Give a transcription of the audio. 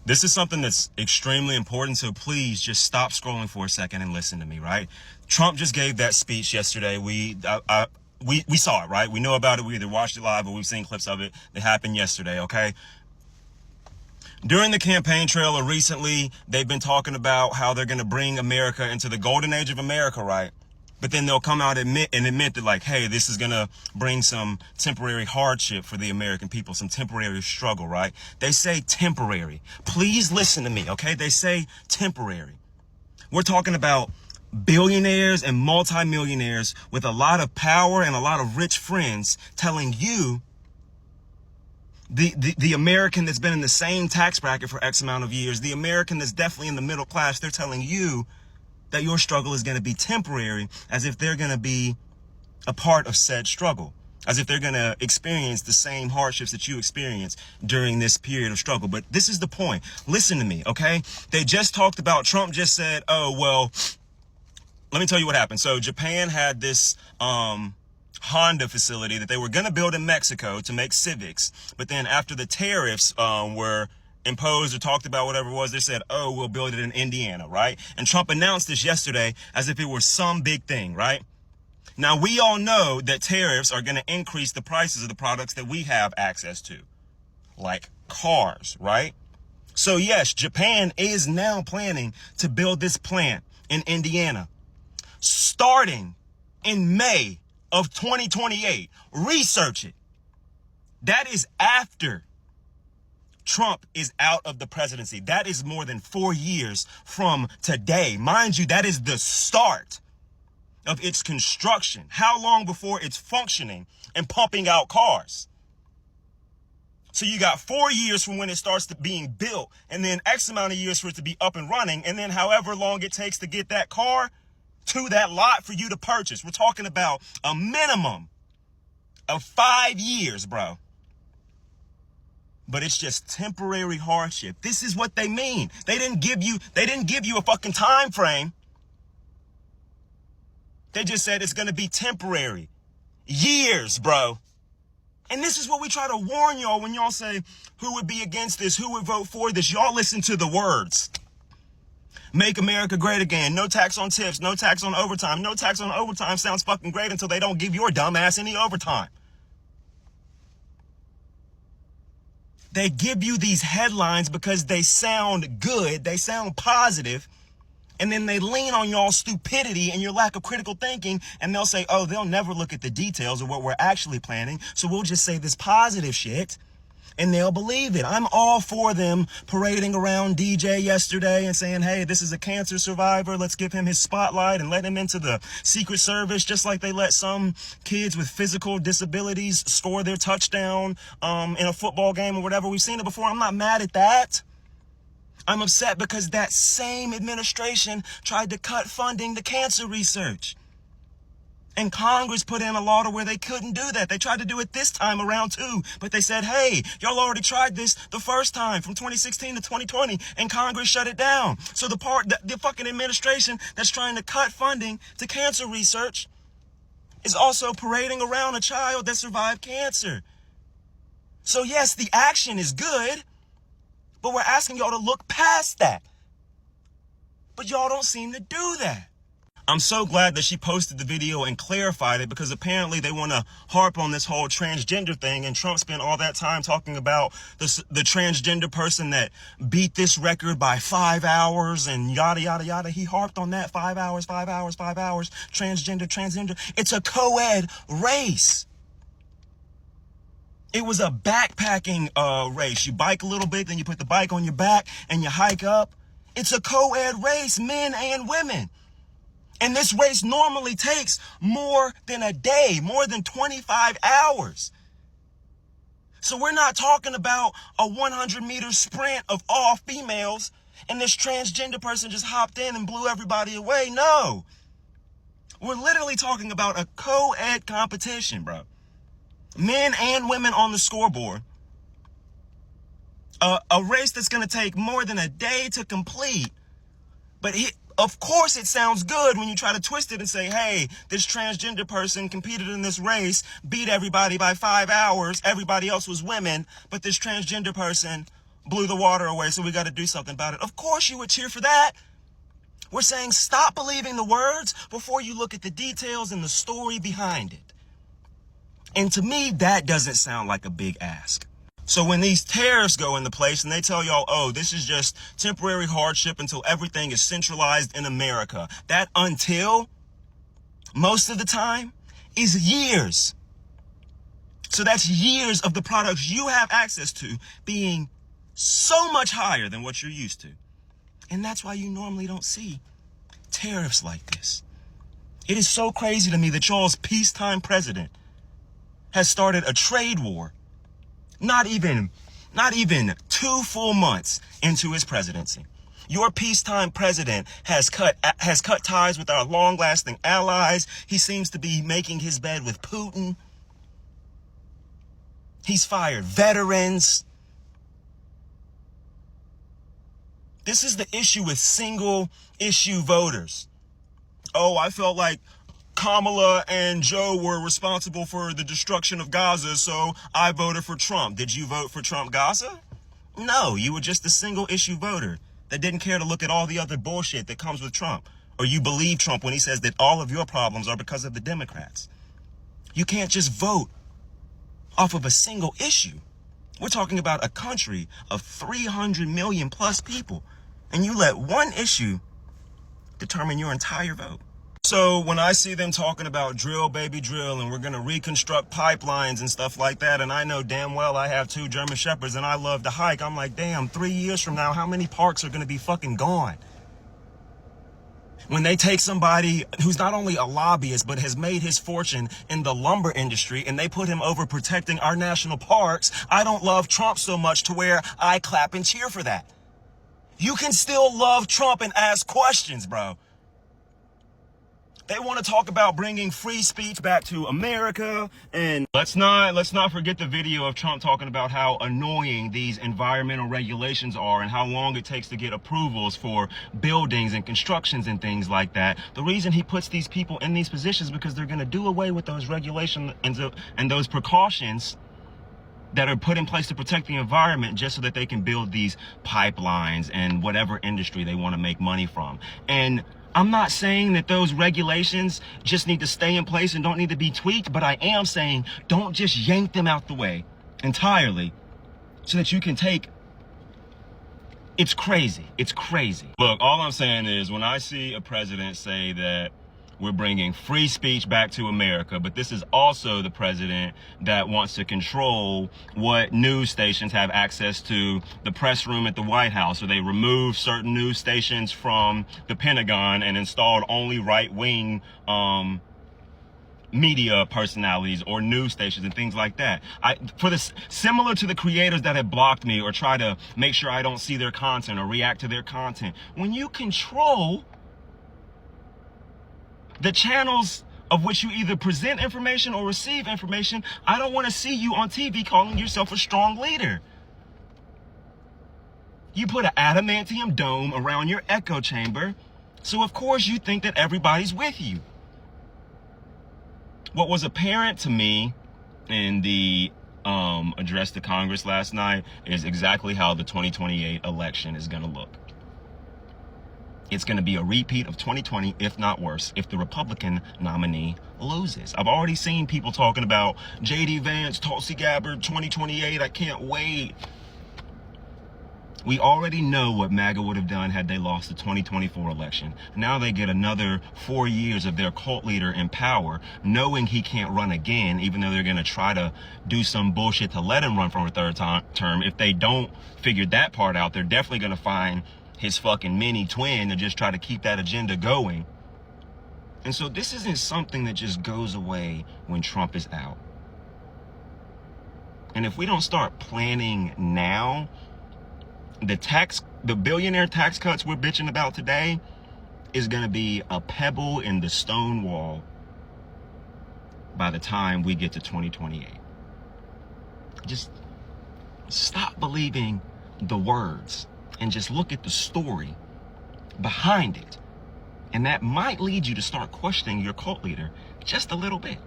This is something that's extremely important, so please just stop scrolling for a second and listen to me, right? Trump just gave that speech yesterday. We saw it, right? We know about it. We either watched it live or we've seen clips of it. It happened yesterday, okay? During the campaign trailer recently, they've been talking about how they're going to bring America into the golden age of America, right? But then they'll come out and admit that, like, hey, this is going to bring some temporary hardship for the American people, some temporary struggle, right? They say temporary. Please listen to me, okay? They say temporary. We're talking about billionaires and multimillionaires with a lot of power and a lot of rich friends telling you, the American that's been in the same tax bracket for X amount of years, the American that's definitely in the middle class, they're telling you that your struggle is going to be temporary, as if they're going to be a part of said struggle, as if they're going to experience the same hardships that you experience during this period of struggle. But this is the point. Listen to me, okay? They just talked about, Trump just said, oh, well, let me tell you what happened. So Japan had this Honda facility that they were going to build in Mexico to make Civics. But then after the tariffs were imposed or talked about, whatever it was, they said, oh, we'll build it in Indiana, right? And Trump announced this yesterday as if it were some big thing, right? Now, we all know that tariffs are going to increase the prices of the products that we have access to, like cars, right? So yes, Japan is now planning to build this plant in Indiana, starting in May of 2028. Research it. That is after Trump is out of the presidency. That is more than 4 years from today. Mind you, that is the start of its construction. How long before it's functioning and pumping out cars? So you got 4 years from when it starts to being built, and then X amount of years for it to be up and running, and then however long it takes to get that car to that lot for you to purchase. We're talking about a minimum of 5 years, bro. But it's just temporary hardship. This is what they mean. They didn't give you a fucking time frame. They just said it's going to be temporary. Years, bro. And this is what we try to warn y'all when y'all say, who would be against this? Who would vote for this? Y'all listen to the words. Make America great again. No tax on tips. No tax on overtime. No tax on overtime sounds fucking great until they don't give your dumb ass any overtime. They give you these headlines because they sound good, they sound positive, and then they lean on y'all stupidity and your lack of critical thinking, and they'll say, oh, they'll never look at the details of what we're actually planning, so we'll just say this positive shit, and they'll believe it. I'm all for them parading around DJ yesterday and saying, hey, this is a cancer survivor, let's give him his spotlight and let him into the Secret Service, just like they let some kids with physical disabilities score their touchdown in a football game or whatever. We've seen it before. I'm not mad at that. I'm upset because that same administration tried to cut funding to cancer research. And Congress put in a law to where they couldn't do that. They tried to do it this time around too, but they said, hey, y'all already tried this the first time from 2016 to 2020, and Congress shut it down. So the fucking administration that's trying to cut funding to cancer research is also parading around a child that survived cancer. So yes, the action is good, but we're asking y'all to look past that. But y'all don't seem to do that. I'm so glad that she posted the video and clarified it, because apparently they want to harp on this whole transgender thing, and Trump spent all that time talking about the transgender person that beat this record by 5 hours and yada, yada, yada. He harped on that 5 hours, 5 hours, 5 hours, transgender. It's a co-ed race. It was a backpacking race. You bike a little bit, then you put the bike on your back and you hike up. It's a co-ed race, men and women. And this race normally takes more than a day, more than 25 hours. So we're not talking about a 100-meter sprint of all females and this transgender person just hopped in and blew everybody away. No. We're literally talking about a co-ed competition, bro. Men and women on the scoreboard. A race that's going to take more than a day to complete. But of course it sounds good when you try to twist it and say, hey, this transgender person competed in this race, beat everybody by 5 hours, everybody else was women, but this transgender person blew the water away, so we got to do something about it. Of course you would cheer for that. We're saying stop believing the words before you look at the details and the story behind it. And to me, that doesn't sound like a big ask. So when these tariffs go into place and they tell y'all, oh, this is just temporary hardship until everything is centralized in America, that until, most of the time, is years. So that's years of the products you have access to being so much higher than what you're used to. And that's why you normally don't see tariffs like this. It is so crazy to me that y'all's peacetime president has started a trade war not even 2 full months into his presidency. Your peacetime president has cut ties with our long-lasting allies. He seems to be making his bed with Putin. He's fired veterans. This is the issue with single issue voters. Oh, I felt like Kamala and Joe were responsible for the destruction of Gaza, so I voted for Trump. Did you vote for Trump Gaza? No, you were just a single issue voter that didn't care to look at all the other bullshit that comes with Trump. Or you believe Trump when he says that all of your problems are because of the Democrats. You can't just vote off of a single issue. We're talking about a country of 300 million plus people, and you let one issue determine your entire vote. So when I see them talking about drill, baby, drill, and we're going to reconstruct pipelines and stuff like that, and I know damn well I have 2 German Shepherds and I love to hike, I'm like, damn, 3 years from now, how many parks are going to be fucking gone? When they take somebody who's not only a lobbyist, but has made his fortune in the lumber industry, and they put him over protecting our national parks, I don't love Trump so much to where I clap and cheer for that. You can still love Trump and ask questions, bro. They want to talk about bringing free speech back to America, and let's not forget the video of Trump talking about how annoying these environmental regulations are and how long it takes to get approvals for buildings and constructions and things like that. The reason he puts these people in these positions is because they're going to do away with those regulations and those precautions that are put in place to protect the environment just so that they can build these pipelines and whatever industry they want to make money from. And I'm not saying that those regulations just need to stay in place and don't need to be tweaked, but I am saying don't just yank them out the way entirely so that you can take. It's crazy. It's crazy. Look, all I'm saying is when I see a president say that we're bringing free speech back to America, but this is also the president that wants to control what news stations have access to the press room at the White House, or they removed certain news stations from the Pentagon and installed only right-wing media personalities or news stations and things like that. Similar to the creators that have blocked me or try to make sure I don't see their content or react to their content. When you control the channels of which you either present information or receive information, I don't want to see you on TV calling yourself a strong leader. You put an adamantium dome around your echo chamber, so of course you think that everybody's with you. What was apparent to me in the address to Congress last night is exactly how the 2028 election is going to look. It's going to be a repeat of 2020, if not worse, if the Republican nominee loses. I've already seen people talking about J.D. Vance, Tulsi Gabbard, 2028. I can't wait. We already know what MAGA would have done had they lost the 2024 election. Now they get another 4 years of their cult leader in power, knowing he can't run again, even though they're going to try to do some bullshit to let him run for a third term. If they don't figure that part out, they're definitely going to find his fucking mini twin to just try to keep that agenda going. And so this isn't something that just goes away when Trump is out. And if we don't start planning now, the billionaire tax cuts we're bitching about today is going to be a pebble in the stone wall by the time we get to 2028. Just stop believing the words and just look at the story behind it. And that might lead you to start questioning your cult leader just a little bit.